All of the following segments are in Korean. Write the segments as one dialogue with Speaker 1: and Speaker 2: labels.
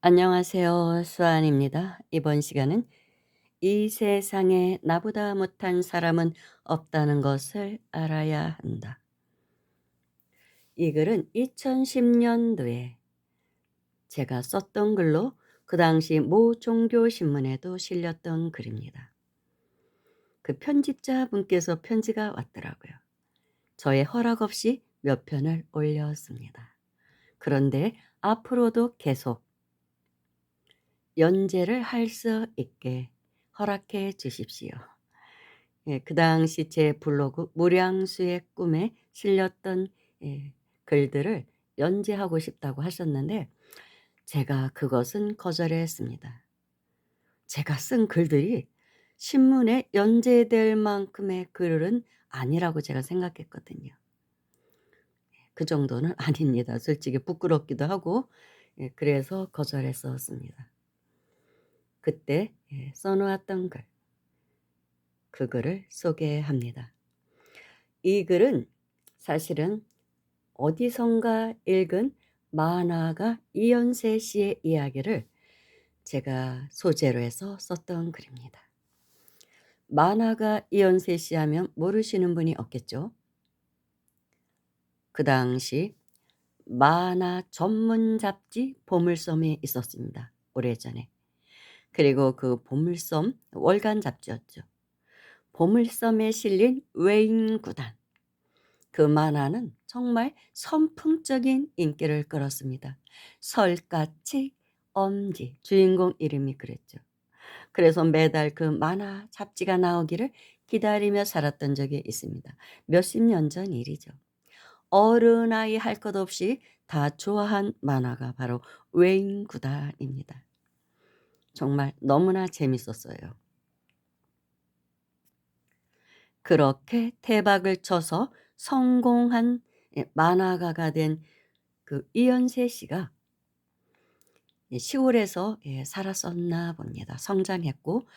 Speaker 1: 안녕하세요. 수아입니다. 이번 시간은 이 세상에 나보다 못한 사람은 없다는 것을 알아야 한다. 이 글은 2010년도에 제가 썼던 글로 그 당시 모 종교 신문에도 실렸던 글입니다. 그 편집자 분께서 편지가 왔더라고요. 저의 허락 없이 몇 편을 올렸습니다. 그런데 앞으로도 계속 연재를 할 수 있게 허락해 주십시오. 예, 그 당시 제 블로그 무량수의 꿈에 실렸던 예, 글들을 연재하고 싶다고 하셨는데 제가 그것은 거절했습니다. 제가 쓴 글들이 신문에 연재될 만큼의 글은 아니라고 제가 생각했거든요. 그 정도는 아닙니다. 솔직히 부끄럽기도 하고 그래서 거절했었습니다. 그때 써놓았던 글, 그 글을 소개합니다. 이 글은 사실은 어디선가 읽은 만화가 이연세 씨의 이야기를 제가 소재로 해서 썼던 글입니다. 만화가 이연세 씨 하면 모르시는 분이 없겠죠. 그 당시 만화 전문 잡지 보물섬에 있었습니다. 오래전에. 그리고 그 보물섬 월간 잡지였죠. 보물섬에 실린 외인구단. 그 만화는 정말 선풍적인 인기를 끌었습니다. 설까치, 엄지, 주인공 이름이 그랬죠. 그래서 매달 그 만화 잡지가 나오기를 기다리며 살았던 적이 있습니다. 몇십 년 전 일이죠. 어른아이 할 것 없이 다 좋아한 만화가 바로 외인구단입니다. 정말 너무나 재밌었어요. 그렇게 대박을 쳐서 성공한 만화가가 된 그 이연세 씨가 시골에서 살았었나 봅니다. 성장했고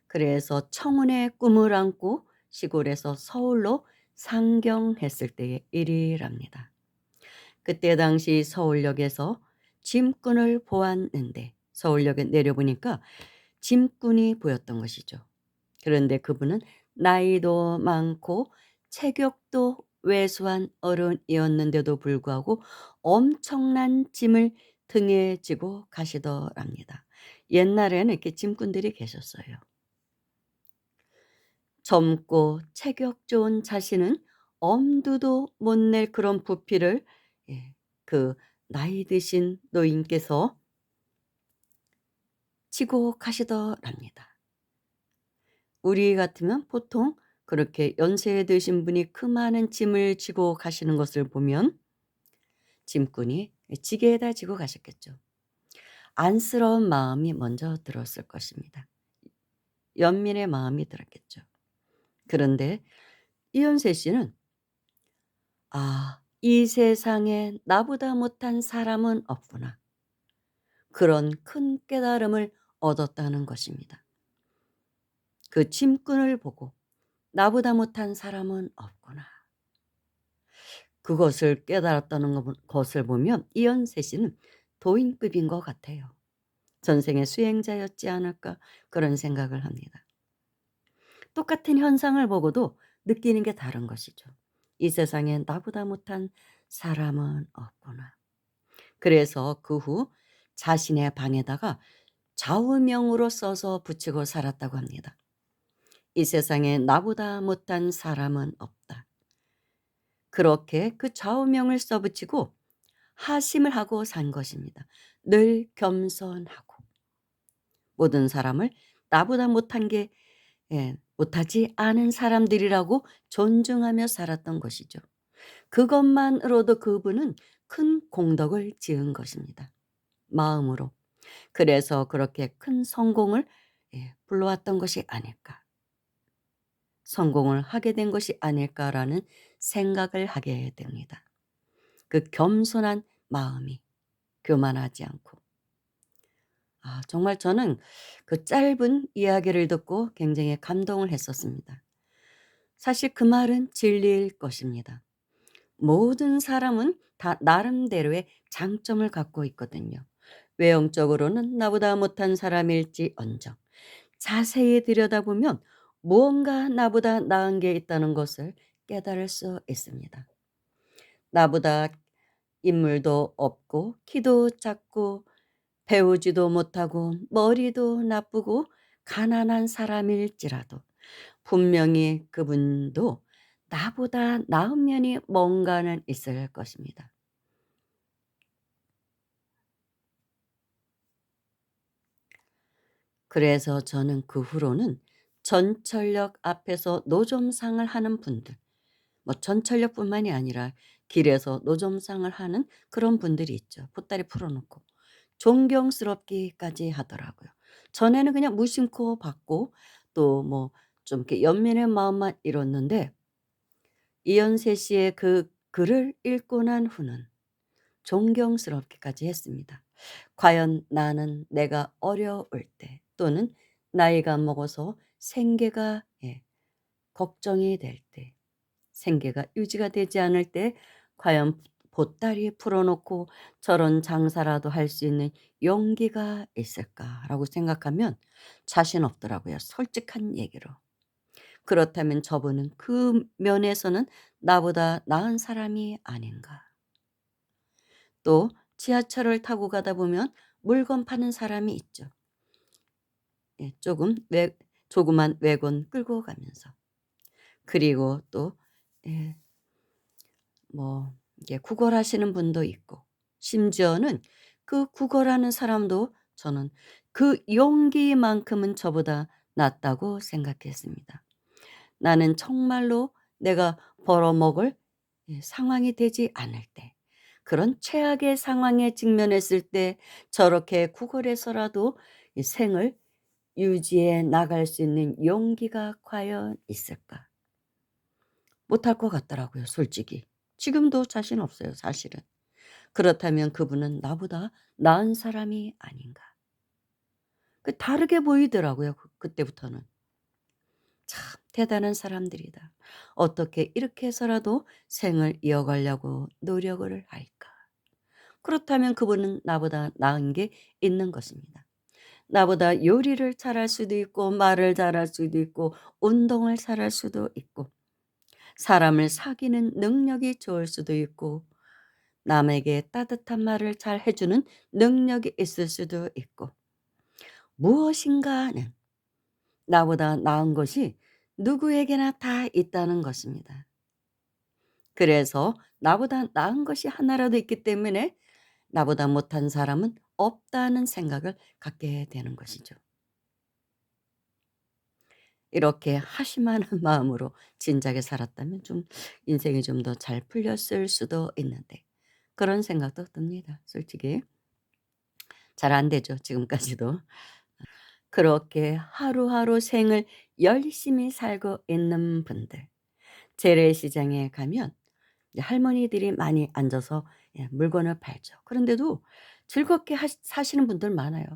Speaker 1: 그래서 청운의 꿈을 안고 시골에서 서울로 상경했을 때의 일이랍니다. 그때 당시 서울역에서 짐꾼을 보았는데 서울역에 내려보니까 짐꾼이 보였던 것이죠. 그런데 그분은 나이도 많고 체격도 왜소한 어른이었는데도 불구하고 엄청난 짐을 등에 지고 가시더랍니다. 옛날에는 이렇게 짐꾼들이 계셨어요. 젊고 체격 좋은 자신은 엄두도 못 낼 그런 부피를 그 나이 드신 노인께서 지고 가시더랍니다. 우리 같으면 보통 그렇게 연세 드신 분이 그 많은 짐을 지고 가시는 것을 보면 짐꾼이 지게에다 지고 가셨겠죠. 안쓰러운 마음이 먼저 들었을 것입니다. 연민의 마음이 들었겠죠. 그런데 이현세 씨는 이 세상에 나보다 못한 사람은 없구나. 그런 큰 깨달음을 얻었다는 것입니다. 그 짐꾼을 보고 나보다 못한 사람은 없구나. 그것을 깨달았다는 것을 보면 이연세 씨는 도인급인 것 같아요. 전생의 수행자였지 않을까 그런 생각을 합니다. 똑같은 현상을 보고도 느끼는 게 다른 것이죠. 이 세상에 나보다 못한 사람은 없구나. 그래서 그 후 자신의 방에다가 좌우명으로 써서 붙이고 살았다고 합니다. 이 세상에 나보다 못한 사람은 없다. 그렇게 그 좌우명을 써붙이고 하심을 하고 산 것입니다. 늘 겸손하고 모든 사람을 나보다 못한 게 못하지 않은 사람들이라고 존중하며 살았던 것이죠. 그것만으로도 그분은 큰 공덕을 지은 것입니다. 마음으로. 그래서 그렇게 큰 성공을 불러왔던 것이 아닐까. 성공을 하게 된 것이 아닐까라는 생각을 하게 됩니다. 그 겸손한 마음이 교만하지 않고. 정말 저는 그 짧은 이야기를 듣고 굉장히 감동을 했었습니다. 사실 그 말은 진리일 것입니다. 모든 사람은 다 나름대로의 장점을 갖고 있거든요. 외형적으로는 나보다 못한 사람일지언정 자세히 들여다보면 무언가 나보다 나은 게 있다는 것을 깨달을 수 있습니다. 나보다 인물도 없고 키도 작고 배우지도 못하고 머리도 나쁘고 가난한 사람일지라도 분명히 그분도 나보다 나은 면이 뭔가는 있을 것입니다. 그래서 저는 그 후로는 전철역 앞에서 노점상을 하는 분들, 뭐 전철역뿐만이 아니라 길에서 노점상을 하는 그런 분들이 있죠. 보따리 풀어놓고 존경스럽기까지 하더라고요. 전에는 그냥 무심코 봤고 또 뭐 좀 이렇게 연민의 마음만 잃었는데 이연세 씨의 그 글을 읽고 난 후는 존경스럽기까지 했습니다. 과연 나는 내가 어려울 때 또는 나이가 먹어서 생계가 걱정이 될 때, 생계가 유지가 되지 않을 때 과연 보따리 풀어놓고 저런 장사라도 할 수 있는 용기가 있을까라고 생각하면 자신 없더라고요. 솔직한 얘기로. 그렇다면 저분은 그 면에서는 나보다 나은 사람이 아닌가. 또 지하철을 타고 가다 보면 물건 파는 사람이 있죠. 조그만 외곤 끌고 가면서. 그리고 또 예 뭐 이게 구걸하시는 분도 있고 심지어는 그 구걸하는 사람도 저는 그 용기만큼은 저보다 낫다고 생각했습니다. 나는 정말로 내가 벌어먹을 상황이 되지 않을 때 그런 최악의 상황에 직면했을 때 저렇게 구걸해서라도 이 생을 유지해 나갈 수 있는 용기가 과연 있을까? 못할 것 같더라고요, 솔직히. 지금도 자신 없어요, 사실은. 그렇다면 그분은 나보다 나은 사람이 아닌가. 다르게 보이더라고요, 그때부터는. 참 대단한 사람들이다. 어떻게 이렇게 해서라도 생을 이어가려고 노력을 할까. 그렇다면 그분은 나보다 나은 게 있는 것입니다. 나보다 요리를 잘할 수도 있고 말을 잘할 수도 있고 운동을 잘할 수도 있고 사람을 사귀는 능력이 좋을 수도 있고 남에게 따뜻한 말을 잘 해주는 능력이 있을 수도 있고 무엇인가는 나보다 나은 것이 누구에게나 다 있다는 것입니다. 그래서 나보다 나은 것이 하나라도 있기 때문에 나보다 못한 사람은 없다는 생각을 갖게 되는 것이죠. 이렇게 하심하는 마음으로 진작에 살았다면 좀 인생이 좀 더 잘 풀렸을 수도 있는데 그런 생각도 듭니다. 솔직히 잘 안 되죠, 지금까지도. 그렇게 하루하루 생을 열심히 살고 있는 분들. 재래시장에 가면 이제 할머니들이 많이 앉아서 물건을 팔죠. 그런데도 즐겁게 사시는 분들 많아요.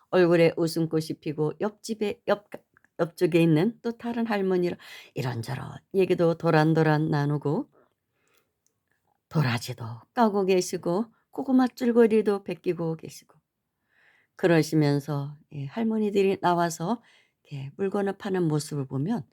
Speaker 1: 얼굴에 웃음꽃이 피고 옆쪽에 있는 또 다른 할머니랑 이런저런 얘기도 도란도란 나누고 도라지도 까고 계시고 고구마 줄거리도 베끼고 계시고 그러시면서 할머니들이 나와서 이렇게 물건을 파는 모습을 보면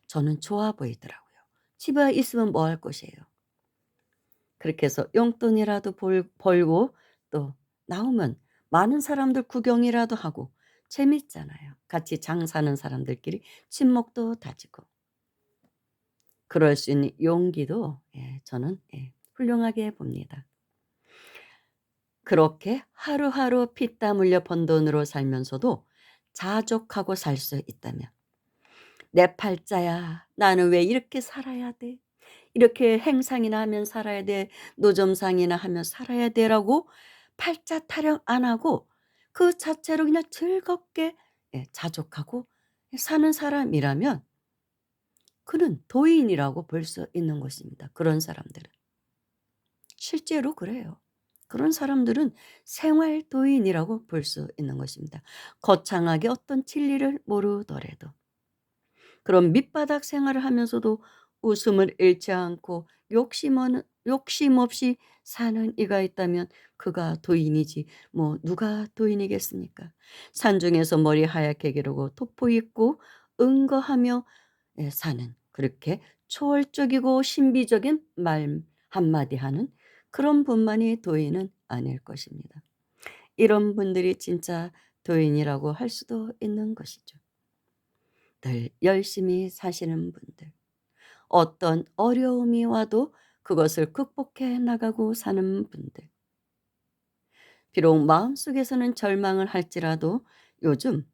Speaker 1: 저는 좋아 보이더라고요. 집에 있으면 뭐 할 것이에요. 그렇게 해서 용돈이라도 벌고 또 나오면 많은 사람들 구경이라도 하고 재밌잖아요. 같이 장사하는 사람들끼리 친목도 다지고. 그럴 수 있는 용기도 저는 훌륭하게 봅니다. 그렇게 하루하루 피땀 흘려 번 돈으로 살면서도 자족하고 살 수 있다면 '내 팔자야. 나는 왜 이렇게 살아야 돼? 이렇게 행상이나 하면 살아야 돼. 노점상이나 하며 살아야 돼.'라고 팔자 타령 안 하고 그 자체로 그냥 즐겁게 자족하고 사는 사람이라면 그는 도인이라고 볼 수 있는 것입니다, 그런 사람들은. 실제로 그래요. 그런 사람들은 생활도인이라고 볼 수 있는 것입니다. 거창하게 어떤 진리를 모르더라도. 그런 밑바닥 생활을 하면서도 웃음을 잃지 않고 욕심 없이 사는 이가 있다면 그가 도인이지 뭐 누가 도인이겠습니까? 산중에서 머리 하얗게 기르고 토포 입고 응거하며 사는 그렇게 초월적이고 신비적인 말 한마디 하는 그런 분만이 도인은 아닐 것입니다. 이런 분들이 진짜 도인이라고 할 수도 있는 것이죠. 늘 열심히 사시는 분들. 어떤 어려움이 와도 그것을 극복해 나가고 사는 분들. 비록 마음속에서는 절망을 할지라도 요즘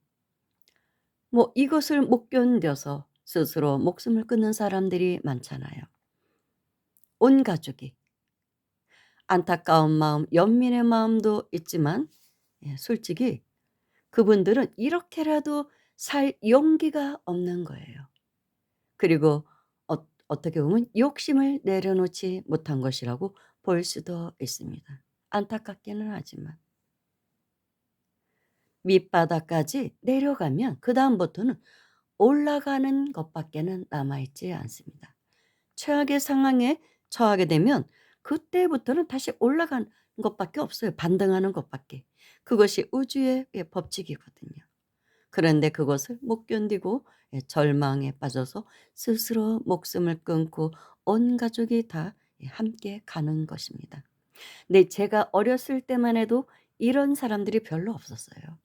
Speaker 1: 뭐 이것을 못 견뎌서 스스로 목숨을 끊는 사람들이 많잖아요. 온 가족이. 안타까운 마음, 연민의 마음도 있지만 솔직히 그분들은 이렇게라도 살 용기가 없는 거예요. 그리고 어떻게 보면 욕심을 내려놓지 못한 것이라고 볼 수도 있습니다. 안타깝기는 하지만. 밑바닥까지 내려가면 그다음부터는 올라가는 것밖에는 남아있지 않습니다. 최악의 상황에 처하게 되면 그때부터는 다시 올라가는 것밖에 없어요. 반등하는 것밖에. 그것이 우주의 법칙이거든요. 그런데 그것을 못 견디고 절망에 빠져서 스스로 목숨을 끊고 온 가족이 다 함께 가는 것입니다. 근데 제가 어렸을 때만 해도 이런 사람들이 별로 없었어요.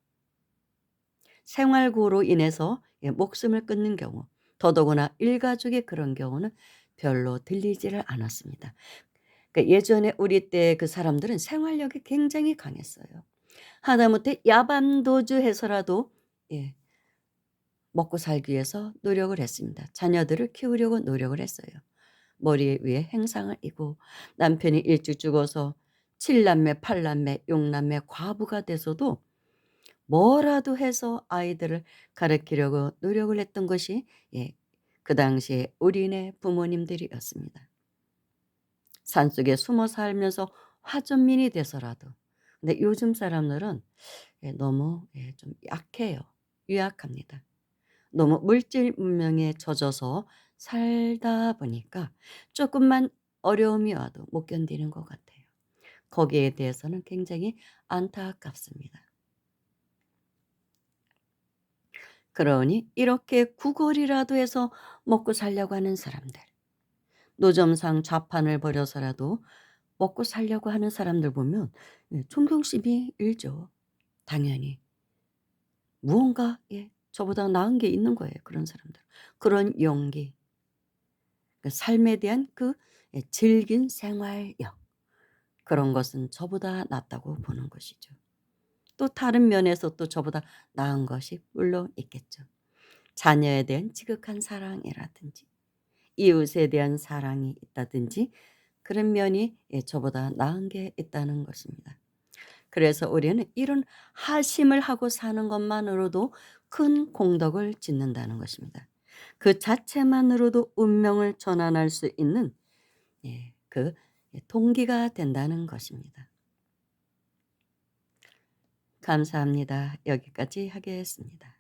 Speaker 1: 생활고로 인해서 목숨을 끊는 경우, 더더구나 일가족의 그런 경우는 별로 들리지를 않았습니다. 그러니까 예전에 우리 때 그 사람들은 생활력이 굉장히 강했어요. 하다못해 야반도주해서라도 예 먹고 살기 위해서 노력을 했습니다. 자녀들을 키우려고 노력을 했어요. 머리 위에 행상을 이고 남편이 일찍 죽어서 7남매, 8남매, 6남매 과부가 돼서도 뭐라도 해서 아이들을 가르치려고 노력을 했던 것이 그 당시에 우리네 부모님들이었습니다. 산속에 숨어 살면서 화전민이 돼서라도. 근데 요즘 사람들은 너무 좀 약해요. 유약합니다. 너무 물질 문명에 젖어서 살다 보니까 조금만 어려움이 와도 못 견디는 것 같아요. 거기에 대해서는 굉장히 안타깝습니다. 그러니 이렇게 구걸이라도 해서 먹고 살려고 하는 사람들, 노점상 좌판을 벌여서라도 먹고 살려고 하는 사람들 보면 존경심이 일죠. 당연히. 무언가 저보다 나은 게 있는 거예요. 그런 사람들. 그런 용기. 그 삶에 대한 그 질긴 생활력. 그런 것은 저보다 낫다고 보는 것이죠. 또 다른 면에서 또 저보다 나은 것이 물론 있겠죠. 자녀에 대한 지극한 사랑이라든지 이웃에 대한 사랑이 있다든지 그런 면이 저보다 나은 게 있다는 것입니다. 그래서 우리는 이런 하심을 하고 사는 것만으로도 큰 공덕을 짓는다는 것입니다. 그 자체만으로도 운명을 전환할 수 있는 그 동기가 된다는 것입니다. 감사합니다. 여기까지 하겠습니다.